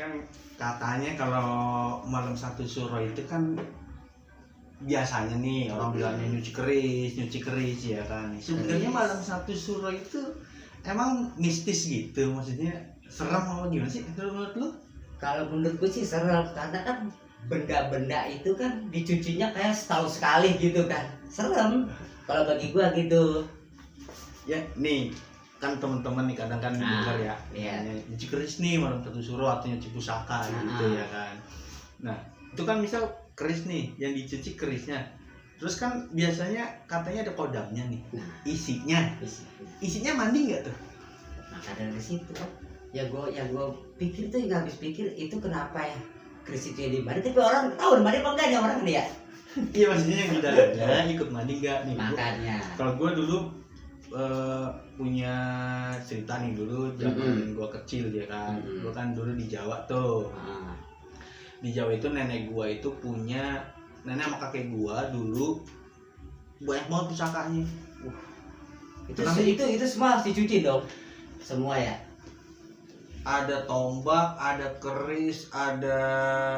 kan katanya kalau malam satu suro itu kan biasanya nih orang bilangnya nyuci keris ya kan. Sebenarnya malam satu suro itu emang mistis gitu, maksudnya serem apa gimana sih menurut lu? Kalau menurutku sih serem, karena kan benda-benda itu kan dicucinya kayak setahun sekali gitu kan, serem kalau bagi gua gitu. Ya nih kan teman-teman nih kadang kan dengar ya, iya. nyuci keris nih malam satu suro atau nyuci pusaka gitu ya kan. Nah itu kan misal keris nih yang dicuci kerisnya, terus kan biasanya katanya ada kodamnya nih, isinya mandi nggak tuh? Maka dari situ ya gua pikir tuh, nggak habis pikir itu kenapa ya keris itu yang dimandi, tapi orang tahu mandi apa enggak ada orang dia. Iya maksudnya yang di dalamnya ikut mandi nggak nih? Makanya kalau gua dulu punya cerita nih dulu zaman gua kecil ya kan. Gua kan dulu di Jawa tuh. Di Jawa itu nenek gua itu punya, nenek sama kakek gua dulu banyak banget pusakanya. Itu semua harus dicuci dong semua ya. Ada tombak, ada keris, ada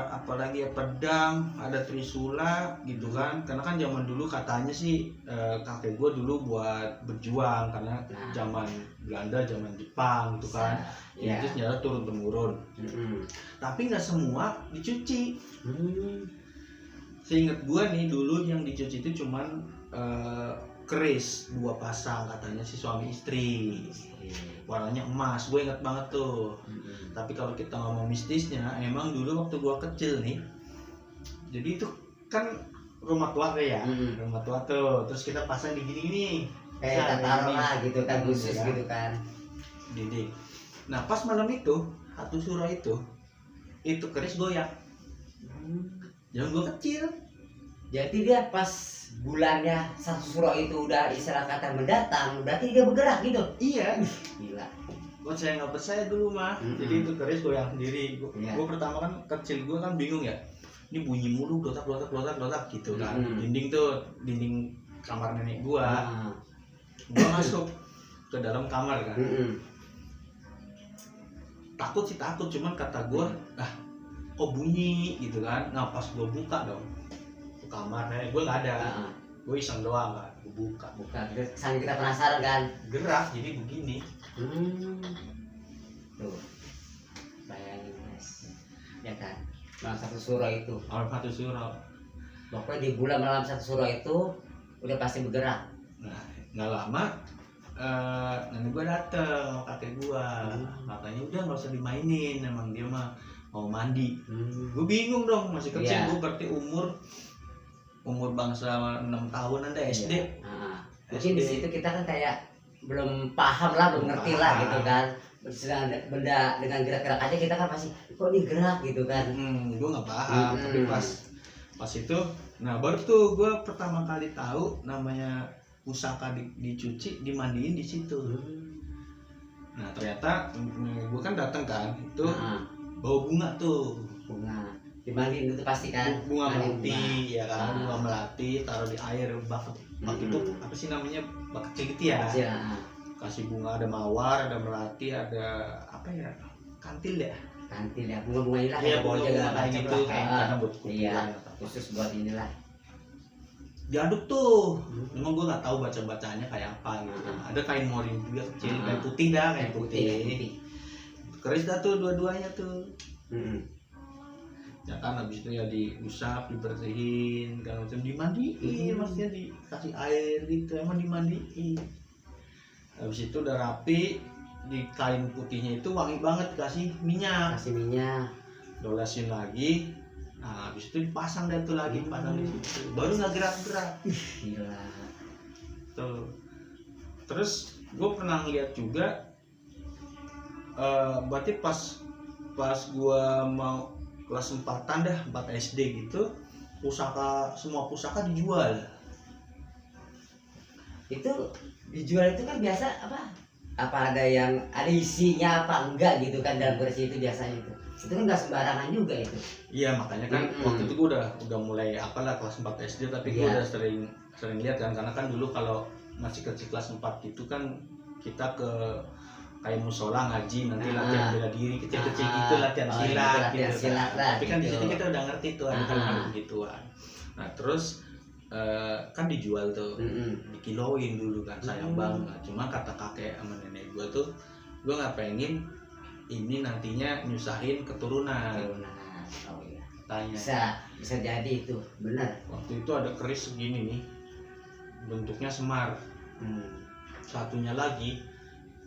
apalagi ya, pedang, ada trisula gitu kan. Karena kan zaman dulu katanya sih kakek gue dulu buat berjuang karena zaman Belanda, zaman Jepang gitu kan. Itu senjata turun temurun. Tapi nggak semua dicuci. Seingat gue nih dulu yang dicuci itu cuman keris 2 pasang katanya si suami istri, warnanya emas, gue inget banget tuh. Tapi kalau kita ngomong mistisnya, emang dulu waktu gue kecil nih, jadi itu kan rumah tua ya, rumah tua tuh, terus kita pasang di gini kayak taruh lah gitu kan, khusus ya, gitu kan, dinding. Nah pas malam itu satu suro itu keris goyang. Jangan gue kecil. Jadi dia pas bulannya satu suro itu udah istilah kata mendatang, berarti dia bergerak gitu. Iya. Gila. Gue saya nggak percaya dulu mah. Jadi itu keris goyang sendiri. Gue pertama kan kecil, gue kan bingung ya. Ini bunyi mulu, dotak gitu kan. Dinding kamar nenek gue. Gue masuk ke dalam kamar kan. Takut, cuman kata gue, kok bunyi gitu kan. Nah pas gue buka dong kamar nenek gue nggak ada. Gue iseng doang kan, gue buka sambil kita penasaran kan, gerak jadi begini. Tuh bayangin guys ya kan, malam satu suro itu pokoknya di bulan malam satu suro itu udah pasti bergerak. Nah nggak lama nenek gue dateng sama kakek gue, makanya udah nggak usah dimainin, emang dia mah mau mandi. Gue bingung dong, masih kecil. Gue berarti umur bangsa 6 tahunan deh, SD. Mungkin di situ kita kan kayak belum paham lah, belum ngerti lah gitu kan. Sedang benda dengan gerak-gerak aja kita kan pasti kok dia gerak gitu kan. Gue nggak paham. Tapi pas itu, nah baru tuh gue pertama kali tahu namanya pusaka dicuci, dimandiin di situ. Nah ternyata gue kan datang kan, itu bawa bunga tuh. Bunga dimandiin itu pasti kan, bunga melati ya kan. Bunga melati taruh di air bak itu apa sih namanya, bak kecil gitu ya. Kasih bunga, ada mawar, ada melati, ada apa ya, kantil ya, bunga-bunga inilah ya, bunga kayak gitu karena buat kumpulan khusus buat inilah. Diaduk tuh, memang gue nggak tahu baca-bacanya kayak apa gitu. Ada kain morin juga kecil, kayak putih dah, kayak putih. Keris dah tuh dua-duanya tuh. Ya kan habis itu ya diusap, dibersihin, kan macam dimandiin, maksudnya dikasih air gitu, emang dimandiin. Habis itu udah rapi, di kain putihnya itu wangi banget, kasih minyak, dolesin lagi. Nah habis itu dipasang deh tuh lagi, pasang di situ, baru nggak gerak-gerak. Gila. Tuh. Terus gue pernah lihat juga, berarti pas gue mau kelas 4-an dah, 4 SD gitu, semua pusaka dijual. Itu dijual itu kan biasa apa ada yang ada isinya apa enggak gitu kan, dalam keris itu biasanya itu kan nggak sembarangan juga itu. Iya makanya kan waktu itu gue udah mulai apalah kelas 4 SD, tapi gue udah sering lihat kan, karena kan dulu kalau masih kecil kelas 4 gitu kan kita ke kayak musola ngaji nanti latihan bela diri kecil-kecil gitu latihan oh, silat latihan gitu silat kan. lah, Tapi kan di gitu. situ kita udah ngerti tuh ada kalimat begituan. Nah terus kan dijual tuh, dikiloin dulu kan, sayang banget. Cuma kata kakek sama nenek gua tuh, gua nggak pengen ini nantinya nyusahin keturunan. Oh iya. Tanya. Bisa jadi itu benar. Waktu itu ada keris segini nih, bentuknya semar. Satunya lagi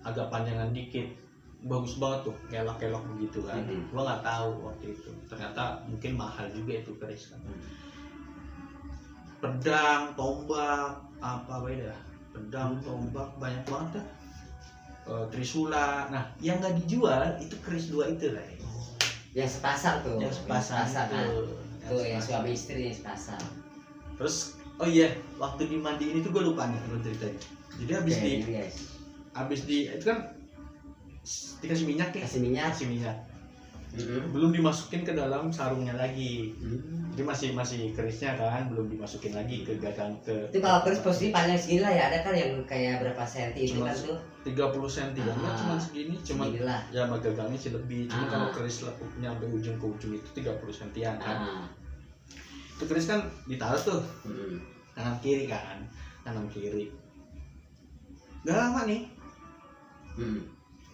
agak panjangan dikit, bagus banget tuh, kelok-kelok begitu kan. Gua nggak tahu waktu itu, ternyata mungkin mahal juga itu keris kan. Pedang, tombak, apa beda? Pedang, tombak, banyak banget dah. Trisula. Nah, yang nggak dijual itu keris dua itu lah. Yang sepasang tuh. Yang sepasang kan. Tuh yang sepasang. suami istri yang sepasang. Terus, oh iya, waktu dimandiin itu gue lupa nih kalau ceritanya. Jadi habis di itu kan dikasih minyak ya. Kasih minyak. Belum dimasukin ke dalam sarungnya lagi. Jadi masih kerisnya kan belum dimasukin lagi ke gagang ke. Itu kalau keris posisi panjang segini lah ya, ada kan yang kayak berapa senti itu Cuma kan tuh. 30 cm enggak cuma segini, cuma seginilah. ya sama gagangnya sih lebih. Cuma kalau keris lekuknya sampai ujung ke ujung itu 30 cm kan. Itu keris kan ditaruh tuh. Kanan kiri kan. Kanan kiri. Gak lama nih.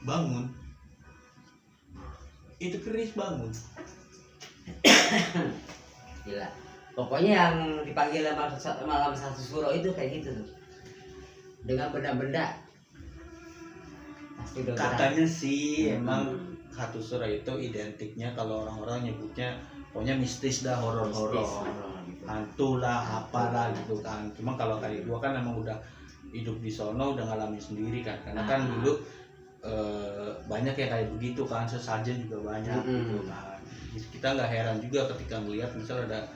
Bangun. Itu keris bangun. Gila. Pokoknya yang dipanggil malam satu suro itu kayak gitu tuh. Dengan benda-benda. Pasti udah Katanya sih emang satu surah itu identiknya kalau orang-orang nyebutnya pokoknya mistis dah, horor-horor. Hantu lah, apalah gitu kan. Cuma kalau kayak gua kan emang udah hidup di sono, udah ngalamin sendiri kan. Karena kan dulu banyak ya kayak begitu kan, sesajen juga banyak gitu kan. Kita nggak heran juga ketika melihat misal ada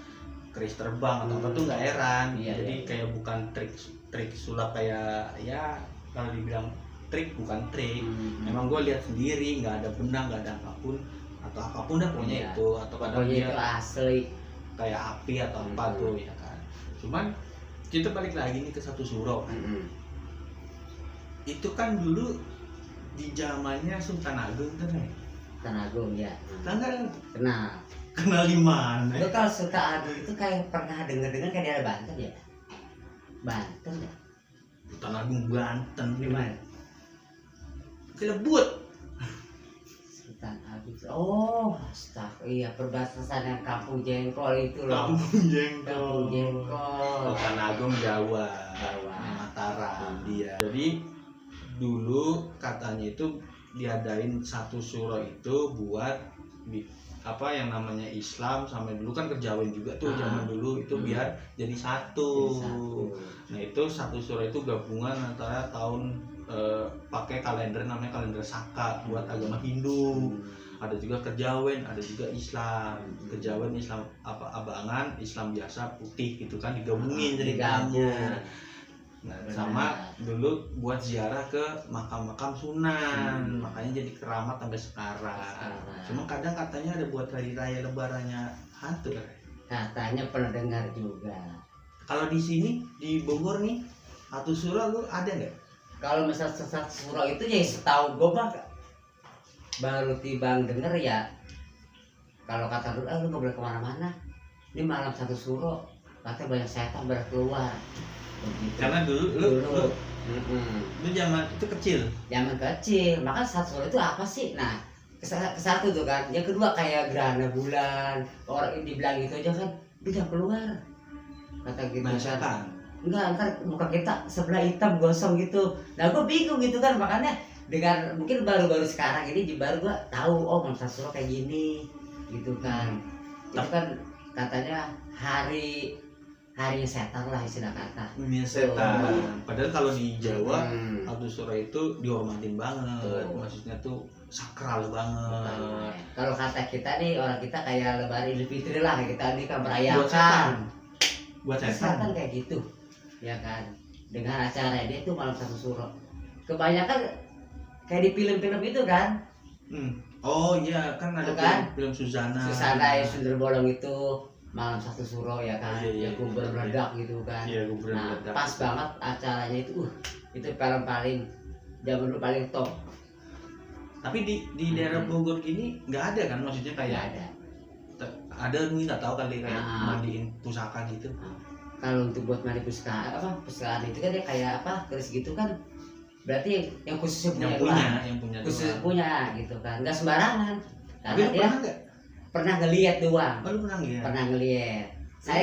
keris terbang atau apa tuh nggak heran. Jadi kayak bukan trik sulap kayak ya kalau dibilang trik bukan trik. Memang gue lihat sendiri nggak ada benang, nggak ada apapun atau apapun dah pokoknya itu atau kadang dia itu asli kayak api atau apa tuh ya kan. Cuman kita balik lagi nih ke satu suro. Itu kan dulu di zamannya Sultan Agung tuh nih. Sultan Agung ya. Kenal di mana? Itu kalau Sultan Agung itu kayak pernah dengar kayak dia ada Banten ya. Banten ya. Sultan Agung Banten Di mana? Cilebut. Sultan Agung. Oh, astaga. Iya, perbatasan yang Kampung Jengkol itu loh. Kampung Jengkol. Kampung Jengkol. Sultan Agung Jawa. Jawa. Mataram dia. Jadi dulu katanya itu diadain satu suro itu buat apa yang namanya Islam sampai dulu kan kejawen juga tuh zaman dulu itu biar jadi satu. Nah itu satu suro itu gabungan antara tahun pakai kalender namanya kalender Saka buat agama Hindu. Ada juga kejawen, ada juga Islam. Kejawen Islam apa abangan, Islam biasa putih gitu kan digabungin jadi gabung. Nah, sama dulu buat ziarah ke makam-makam Sunan, makanya jadi keramat sampai sekarang. Cuma kadang katanya ada buat hari raya lebarannya hantu. Katanya pernah dengar juga. Kalau di sini di Bogor nih, satu suro lu ada nggak? Kalau misal satu suro itu ya setahu gue mah baru tibang denger ya. Kalau kata dulu, lu nggak boleh kemana-mana. Ini malam satu suro, katanya banyak setan berkeluar. Begitu. Karena dulu lu zaman itu kecil. Zaman kecil, maka satu suro itu apa sih? Nah, kesatu tuh kan. Yang kedua kayak gerhana bulan. Orang dibilang gitu aja kan, dia keluar. Kata gitu setan. Enggak, ntar muka kita sebelah hitam gosong gitu. Nah, gue bingung gitu kan, makanya dengan mungkin baru-baru sekarang ini baru gue tahu oh Malam Satu Suro kayak gini, gitu kan. Itu kan katanya harinya setan lah istilah kata. Setan. Padahal kalau di Jawa satu suro itu dihormatin banget. Maksudnya tuh sakral banget. Kalau kata kita nih orang kita kayak Lebaran Idul Fitri lah, kita nih kan merayakan. Buat setan Kayak gitu. Ya kan, dengan acara dia itu Malam Satu Suro. Kebanyakan kayak di film-film itu kan. Oh iya kan ada kan? film Susana yang Sundel Bolong itu Malam Satu Suro ya kan. Yang kubur meledak gitu kan. Nah, pas banget acaranya itu film paling zaman dulu paling top. Tapi di daerah Bogor gini nggak ada kan, maksudnya Nggak kayak ada. ada nih nggak tahu kali kayak Ah. mandiin pusaka gitu. Kalau untuk buat mandi pusakaan itu kan dia kayak apa keris gitu kan, berarti yang khususnya punya doang. Yang punya Khusus doang. punya gitu kan, nggak sembarangan. Tapi Karena lu dia pernah nggak? pernah ngelihat doang. Oh, lu pernah ya? Pernah ngelihat. Saya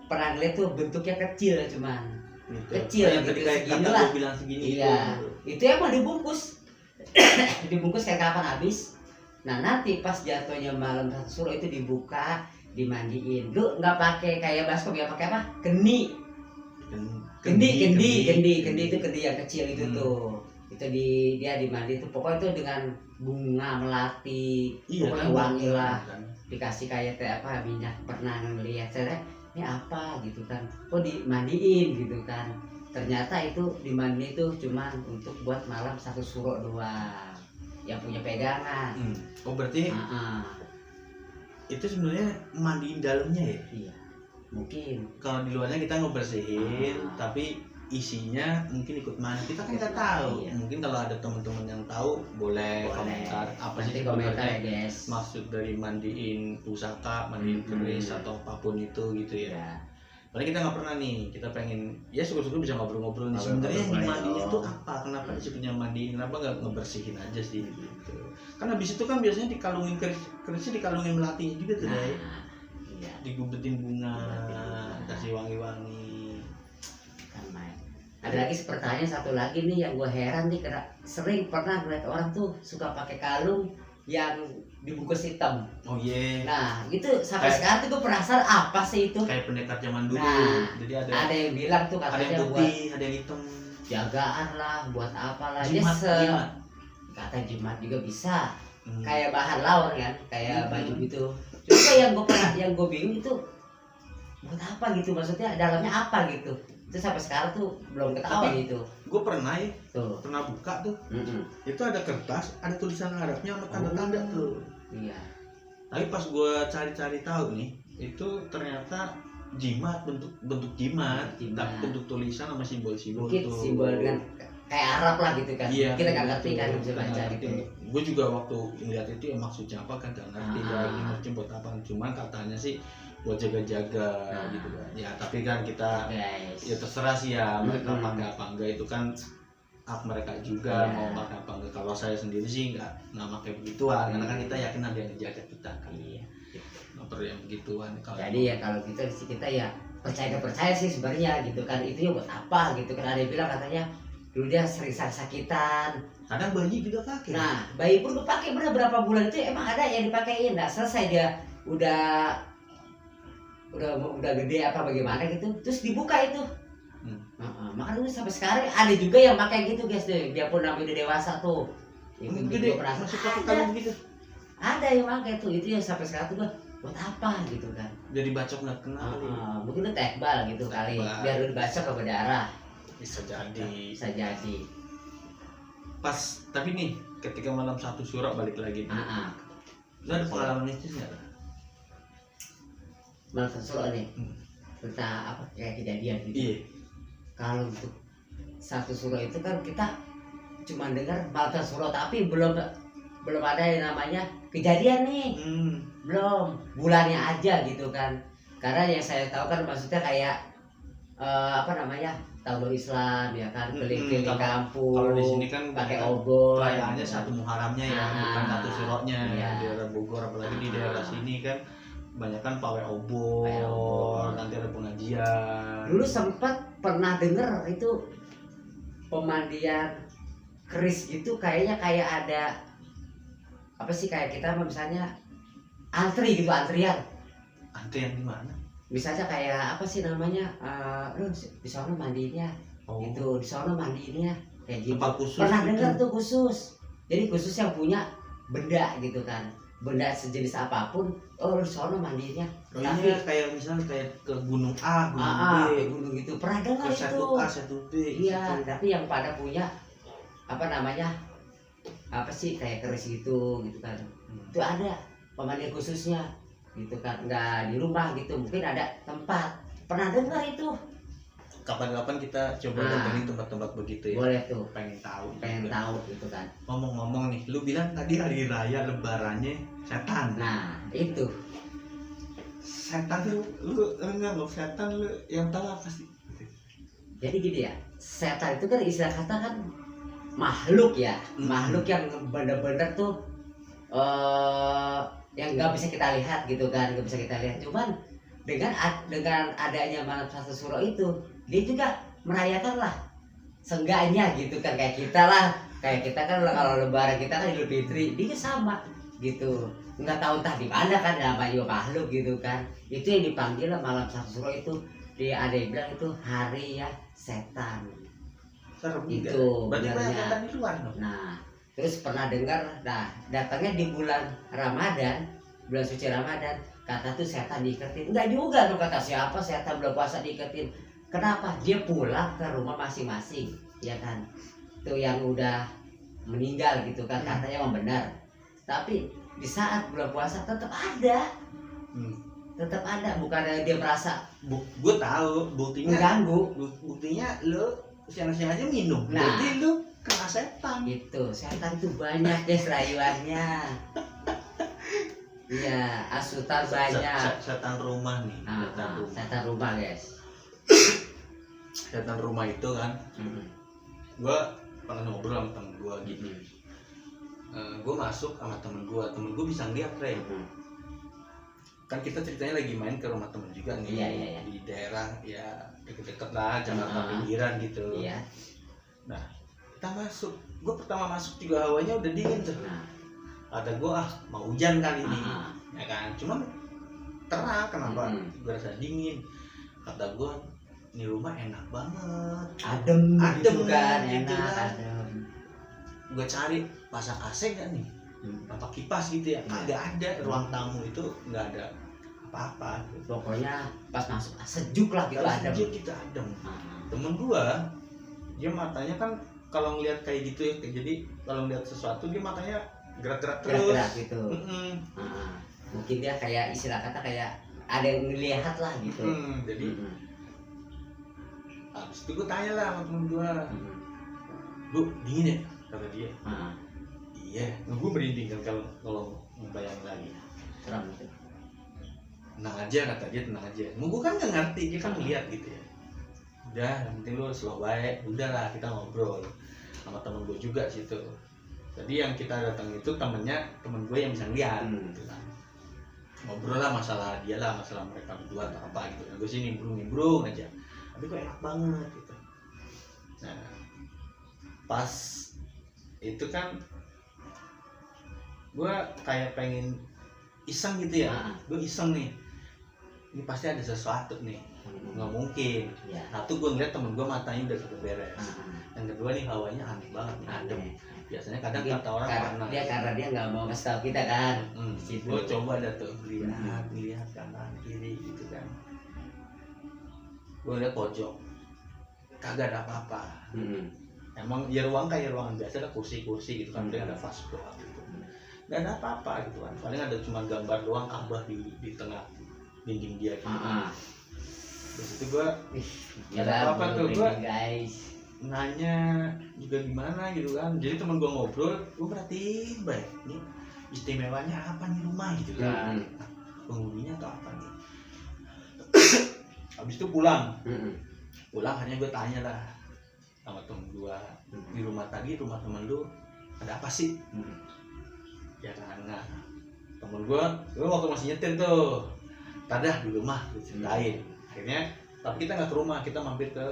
pernah ngelihat tuh bentuknya kecil cuman. Gitu. Kecil Kayak gitu, tadi kayak segini kata lah. gua bilang segini. Iya. Gitu. Itu emang dibungkus. Dibungkus kayak kapan habis. Nah nanti pas jatuhnya malam satu suro itu dibuka, dimandiin. Lu nggak pakai kayak baskom ya, pakai apa? Kendi. Kendi itu kendi yang kecil itu tuh. Itu dia dimandi tuh pokoknya itu dengan bunga melati. Iya, Pokoknya kan, wangi lah. kan. Dikasih kayak apa minyak, pernah ngelihat saya ini apa gitu kan, kok dimandiin gitu kan, ternyata itu dimandi itu cuman untuk buat malam satu suro doang yang punya pegangan. Oh, berarti itu sebenarnya mandiin dalamnya ya? Iya mungkin. Kalau di luarnya kita ngebersihin, Ah. tapi isinya mungkin ikut mandi. Kita kan nggak tahu. Iya. Mungkin kalau ada teman-teman yang tahu boleh komentar apa sih Nanti komentar sebenarnya ya guys. maksud dari mandiin pusaka, mandiin keris atau apapun itu gitu ya. Ya. Padahal kita nggak pernah nih, kita pengen ya syukur-syukur bisa ngobrol-ngobrol nih. Sebenarnya yang dimandiin itu apa? Kenapa disebutnya mandiin? Kenapa nggak ngebersihin aja sih gitu? Kan habis itu kan biasanya dikalungin kerisnya dikalungin melatinya juga tuh, Dai. Iya. Digubetin bunga, kasih wangi-wangi. Kan main. Ada lagi pertanyaan satu lagi nih yang gue heran nih, karena sering pernah ngeliat orang tuh suka pakai kalung yang dibungkus hitam. Oh iya. Nah, gitu sampai sekarang tuh gue penasaran apa sih itu. Kayak pendekar zaman dulu. Nah, Jadi ada yang bilang tuh ada yang katanya buat putih, ada yang hitam. jagaan lah, buat apa lah. Jimat, jimat. Kata jimat juga bisa. Hmm. Kayak bahan lawan kan, kayak baju gitu. Cuma yang gue bingung itu buat apa gitu, maksudnya dalamnya apa gitu. Itu sampai sekarang tuh belum ketahuan gitu. Gue pernah ya, Tuh. pernah buka tuh. Mm-mm. Itu ada kertas, ada tulisan Arabnya sama tanda-tanda tuh. Iya. Tapi pas gue cari-cari tahu nih, itu ternyata jimat, bentuk jimat, Jimat. tapi bentuk tulisan sama simbol-simbol Mungkin tuh. simbol dengan kayak Arab lah gitu kan. Iya, Kita nggak ngerti gitu. kan, bisa baca gitu. Gue juga waktu ngeliat itu ya maksudnya apa kan gak ngerti ini maksudnya buat apa. Cuman katanya sih buat jaga-jaga gitu kan. Ya tapi kan kita Guys. ya terserah sih ya mereka pakai apa enggak, itu kan hak mereka juga mau pakai apa enggak. Kalau saya sendiri sih nggak pakai begituan karena kan kita yakin ada yang ngejaga kita kan. Iya. Nggak perlu yang begituan. Jadi ya kalau kita ya percaya nggak percaya sih sebenarnya gitu kan, itu ya buat apa gitu kan. Ada yang bilang katanya dulu dia sering sakitan. Kadang bayi juga pakai. Nah bayi pun dipakai berapa bulan itu emang ada yang dipakein. Nah selesai dia udah gede apa bagaimana gitu, terus dibuka itu. Makanya dulu sampai sekarang ada juga yang pakai gitu guys tuh, dia pun namanya udah dewasa tuh. Itu Gede, juga masih pakai kalung gitu. ada yang pakai tuh, itu yang sampai sekarang tuh gua buat apa gitu kan. Jadi bacok nggak kena kali. Mungkin lu tekbal gitu kali, biar lu dibaca ke berdarah. Bisa jadi. Bisa jadi. Pas tapi nih ketika malam satu suro balik lagi nih. Lu ada pengalaman mistis nggak? Malam suro nih. Tentang apa kayak kejadian gitu. Iya. Kalau untuk satu suro itu kan kita cuma dengar malam suro, tapi belum ada yang namanya kejadian nih. Belum, bulannya aja gitu kan. Karena yang saya tahu kan maksudnya kayak tahun Islam ya kan, keliling-keliling kampung. Kalau di sini kan pakai obor. Perayaannya satu Muharramnya ya, bukan satu suronya. Iya. Di daerah Bogor apalagi di daerah sini kan banyak kan pawai obor, nanti ada pengajian. Dulu sempat pernah denger itu pemandian keris gitu, kayaknya kayak ada apa sih, kayak kita misalnya antri gitu, antrian Antrian di mana? misalnya kayak apa sih namanya, lu di sana mandinya gitu, di sana mandinya kayak gitu. Tempat khusus Pernah gitu. dengar tuh khusus, jadi khusus yang punya benda gitu kan, benda sejenis apapun, di sana mandinya. Tapi kayak misalnya kayak ke gunung A, gunung B, gunung gitu, pernah dengar itu. satu A, satu B. Iya, tapi yang pada punya apa namanya, apa sih kayak keris gitu kan, itu ada pemandian khususnya gitu kan, nggak di rumah gitu, mungkin ada tempat. Pernah dengar itu. kapan-kapan kita coba datengin tempat-tempat begitu ya. Boleh tuh. Pengen tahu Gitu kan. Ngomong-ngomong nih, lu bilang tadi hari raya lebarannya setan. Nah itu Setan lu enggak lo setan lu yang tahu apa sih? jadi gini ya, setan itu kan istilah kata kan makhluk ya, makhluk yang bener-bener tuh yang nggak bisa kita lihat gitu kan, nggak bisa kita lihat. Cuman dengan adanya malam satu suro itu, dia juga merayakan lah, seenggaknya gitu kan, kayak kita kan kalau lebaran kita kan Idul Fitri, dia sama gitu. Nggak tahu entah di mana kan, namanya juga makhluk gitu kan. Itu yang dipanggil lah malam satu suro itu, dia ada yang bilang itu hari ya setan. Serem Itu berarti banyak benernya. setan di luar dong. Nah, terus pernah dengar, datangnya di bulan Ramadan, bulan suci Ramadan, kata tuh setan diiketin. Enggak juga tuh, kata siapa setan belum puasa diiketin. Kenapa? Dia pulang ke rumah masing-masing, ya kan? Tuh yang udah meninggal gitu kan, katanya emang benar. Tapi di saat bulan puasa tetap ada. Tetap ada, bukan dia merasa Gue tahu buktinya. mengganggu. Buktinya lu siang-siang aja minum. Nah. Berarti lu kena setan. Itu setan tuh banyak guys rayuannya. Iya, asutan banyak. Setan rumah nih. Setan rumah guys. Setan rumah itu kan, gue pernah ngobrol sama temen gue gitu. Gue masuk sama temen gue bisa ngeliat Rey. Kan kita ceritanya lagi main ke rumah temen juga nih. Iya. Di daerah ya deket-deket lah, Jakarta pinggiran gitu. Iya. Nah, kita masuk. Gue pertama masuk juga hawanya udah dingin tuh. Kata gue mau hujan kali ini, ya kan. Cuman terang, kenapa? Gue rasa dingin. Kata gue, ini rumah enak banget. Adem gitu kan, gitu enak kan. adem. Gue cari pasang AC gak nih? Apa kipas gitu ya? Kagak ada. Ruang tamu itu nggak ada apa-apa. Pokoknya pas masuk sejuk lah gitu, adem. Sejuk gitu adem. Temen gue, dia matanya kan kalau ngelihat kayak gitu ya, jadi kalau ngelihat sesuatu dia matanya gerak-gerak terus. Gerak-gerak gitu. Mungkin dia kayak istilah kata kayak ada yang ngelihat lah gitu. Jadi habis itu gue tanya lah sama temen gue, Bu, dingin ya? Kata dia. Iya, gue merinding kan kalau membayang lagi. Serem gitu. Tenang aja, kata dia, tenang aja. Gue kan nggak ngerti, dia kan ngeliat gitu ya. Udah, yang penting lu slow baik. Udahlah, kita ngobrol sama temen gue juga situ. Jadi yang kita datang itu temen gue yang bisa ngeliat gitu kan. Ngobrol lah masalah dia lah, masalah mereka berdua atau apa gitu. Gue sih nimbrung aja. Tapi kok enak banget gitu. Nah, pas itu kan gue kayak pengen iseng gitu ya. Gue iseng nih, ini pasti ada sesuatu nih, nggak mungkin. Satu, gue ngeliat temen gue matanya udah satu beres. Yang kedua nih, hawanya aneh banget nih, adem. Biasanya kadang kata orang panas. Karena dia nggak mau kasih tahu kita kan. Gue coba ada tuh lihat kanan kiri gitu kan. Gue lihat pojok, kagak ada apa-apa. Emang ya ruang kayak ruangan biasa, ada kursi-kursi gitu kan, ada vas doang gitu. Gak ada apa-apa gitu kan, paling ada cuma gambar doang Ka'bah di tengah dinding dia gitu. Terus itu gue ada apa tuh, gue nanya juga gimana gitu kan. Jadi temen gue ngobrol, gue perhatiin baik, ini istimewanya apa nih rumah gitu kan, penghuninya atau apa nih. Habis itu pulang hanya gue tanya lah sama temen gue, di rumah tadi, rumah temen lu ada apa sih? Ya kan, nah temen gue waktu masih nyetir tuh, tadah di rumah gue ceritain. Akhirnya tapi kita nggak ke rumah, kita mampir ke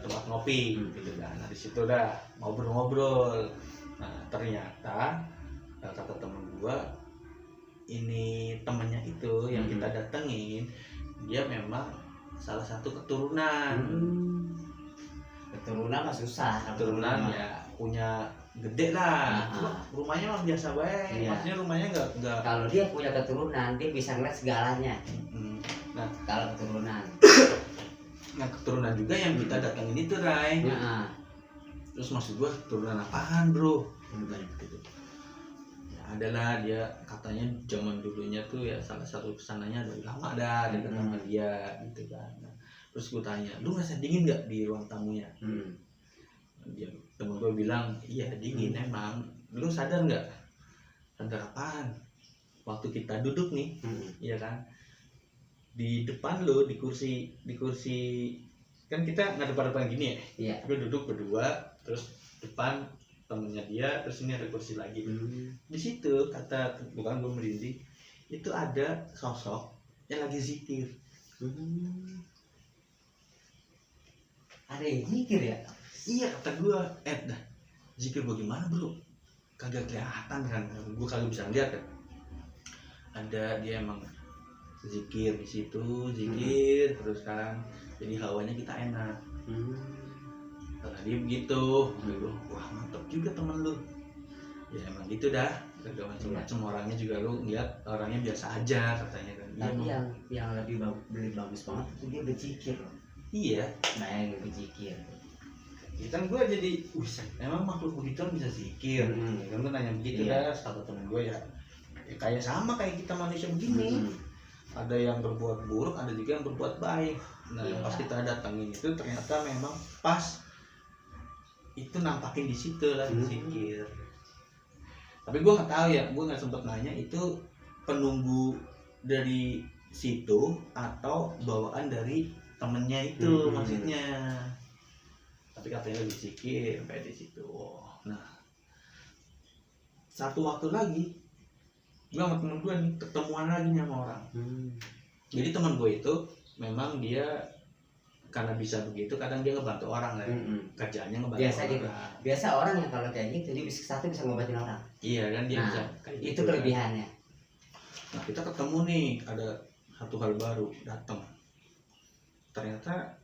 tempat ngopi gitu kan. Nah di situ udah ngobrol-ngobrol. Nah ternyata kata temen gue, ini temennya itu yang kita datengin, dia memang salah satu keturunan. Keturunan mah susah. Keturunan ya punya gede lah. Rumahnya mah biasa baik. Maksudnya rumahnya nggak. Kalau dia punya keturunan, dia bisa ngeliat segalanya. Nah kalau keturunan. Nah keturunan juga yang kita datangin itu, Ray. Terus maksud gue keturunan apaan, bro? Gitu. Ya adalah dia katanya zaman dulunya tuh ya salah satu kesananya dari lama dah dekat sama dia gitu kan. Nah, Terus gue tanya, lu ngerasa dingin nggak di ruang tamunya? Dia, temen gue bilang, iya dingin emang. Lu sadar nggak? Sadar apaan? Waktu kita duduk nih, iya kan? Di depan lu, di kursi kan kita nggak depan gini ya? Iya. Gue duduk berdua, terus depan temennya dia, terus ini ada kursi lagi. Di situ kata, bukan gue merinding, itu ada sosok yang lagi zikir. Ada yang zikir ya? Iya kata gue, dah zikir bagaimana bro? Kagak kelihatan kan, gue kagak bisa lihat kan. Ada dia emang zikir di situ, zikir terus kan, jadi hawanya kita enak. Kata dia begitu, wah mantap juga temen lu. Ya emang gitu dah, kagak macam-macam orangnya juga lu lihat orangnya biasa aja katanya kan. Tapi yang lebih bagus banget itu dia berzikir. Iya. Nah yang berzikir. Ya kan gue jadi, emang makhluk begituan bisa zikir. Kan gue nanya begitu dah, kata temen gue ya kayak sama kayak kita manusia begini. Ada yang berbuat buruk, ada juga yang berbuat baik. Nah pas kita datangin itu ternyata memang pas itu nampakin di situ lah zikir. Tapi gue nggak tahu ya, gue nggak sempet nanya itu penunggu dari situ atau bawaan dari temennya itu maksudnya. Tapi katanya lebih zikir sampai di situ. Nah satu waktu lagi gue sama temen gue nih ketemuan lagi sama orang. Jadi temen gue itu memang dia karena bisa begitu, kadang dia ngebantu orang lah. Kerjaannya ngebantu biasa orang. Gitu. Biasa orang yang kalau kayak gitu dia bisa ngobatin orang. Iya kan dia bisa. Itu kelebihannya. Nah kita ketemu nih, ada satu hal baru datang. Ternyata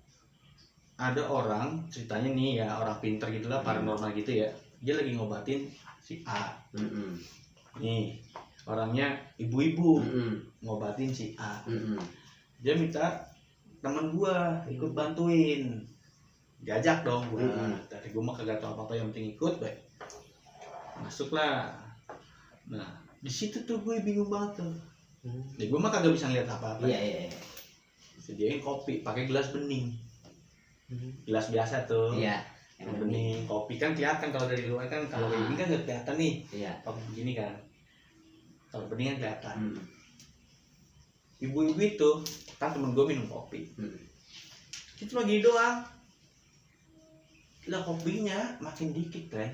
ada orang, ceritanya nih ya orang pinter gitulah, paranormal gitu ya. Dia lagi ngobatin si A. Nih orangnya ibu-ibu ngobatin si A. Dia minta temen gua ikut bantuin, diajak dong gua. Dari gua mah kagak tahu apa-apa, yang penting ikut baik. Masuklah. Nah di situ tuh gue bingung banget tuh. Jadi gua mah kagak bisa ngeliat apa-apa. Iya. Sediain kopi pakai gelas bening. Gelas biasa tuh. Iya. Yang bening. Kopi kan kelihatan kalau dari luar kan, kalau kayak gini kan nggak kelihatan nih. Iya. Kopi begini kan. Kalau bening kan kelihatan. Ibu-ibu itu kan temen gue minum kopi. Itu lagi doang. Lah kopinya makin dikit kan.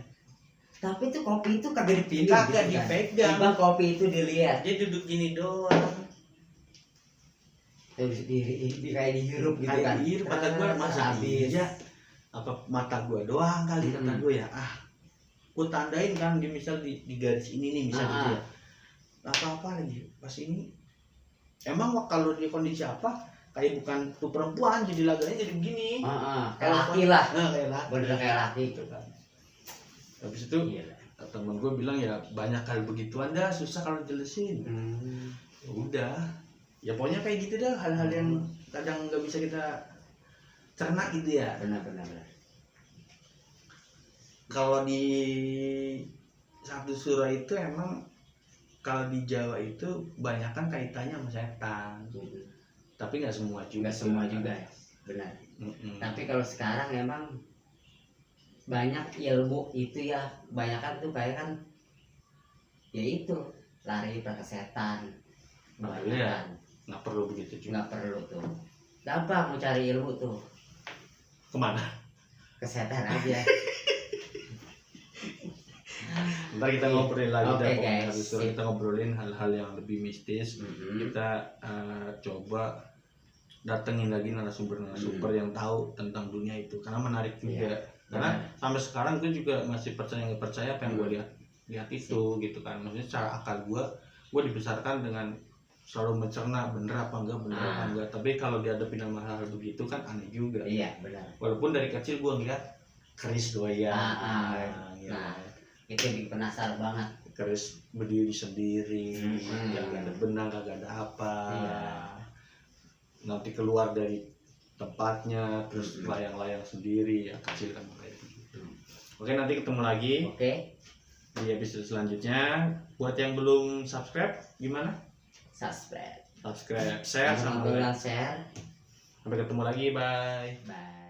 Tapi itu kopi itu kagak dipilih. Kagak dipegang. Tiba kopi itu dilihat. Dia duduk gini doang. Terus kayak dihirup gitu kan. Dihirup, kata gue masa iya. Apa mata gue doang kali kata gue ya. Gue tandain kan di misal di garis ini nih misal gitu ya. Apa-apa lagi pas ini. Emang kalau di kondisi apa? Kayak bukan tuh perempuan jadi laganya jadi begini. Kayak laki lah. Kayak laki. Bener kayak laki gitu kan. Habis itu temen gue bilang ya banyak kali begituan dah, susah kalau jelasin. Udah ya pokoknya kayak gitu dah, hal-hal yang kadang nggak bisa kita cerna gitu ya. Benar. Kalau di satu surah itu emang kalau di Jawa itu banyakan kaitannya sama setan. Tapi nggak semua juga. Nggak semua juga ya. Benar. Tapi kalau sekarang emang banyak ilmu itu ya, banyakan tuh kayak kan ya itu lari ke setan. Ya, nggak perlu begitu juga. Nggak perlu tuh. Gampang mau cari ilmu tuh. Kemana? Ke setan aja. Ntar kita ngobrolin lagi guys. Kita ngobrolin hal-hal yang lebih mistis. Kita coba datengin lagi narasumber yang tahu tentang dunia itu, karena menarik juga. Karena sampai sekarang gue juga masih percaya nggak percaya apa yang gue lihat itu gitu kan. Maksudnya secara akal gue dibesarkan dengan selalu mencerna bener apa enggak. Tapi kalau dihadapin sama hal begitu kan aneh juga. Iya benar. Walaupun dari kecil gue ngeliat keris goyang. Itu bikin penasaran banget. Keris berdiri sendiri, kagak ada benang, kagak ada apa. Nanti keluar dari tempatnya, terus layang-layang sendiri, ya kecil kan kayak begitu. Oke, nanti ketemu lagi. Di episode selanjutnya. Buat yang belum subscribe, gimana? Subscribe, Share, sama like. share. Sampai ketemu lagi, bye. Bye.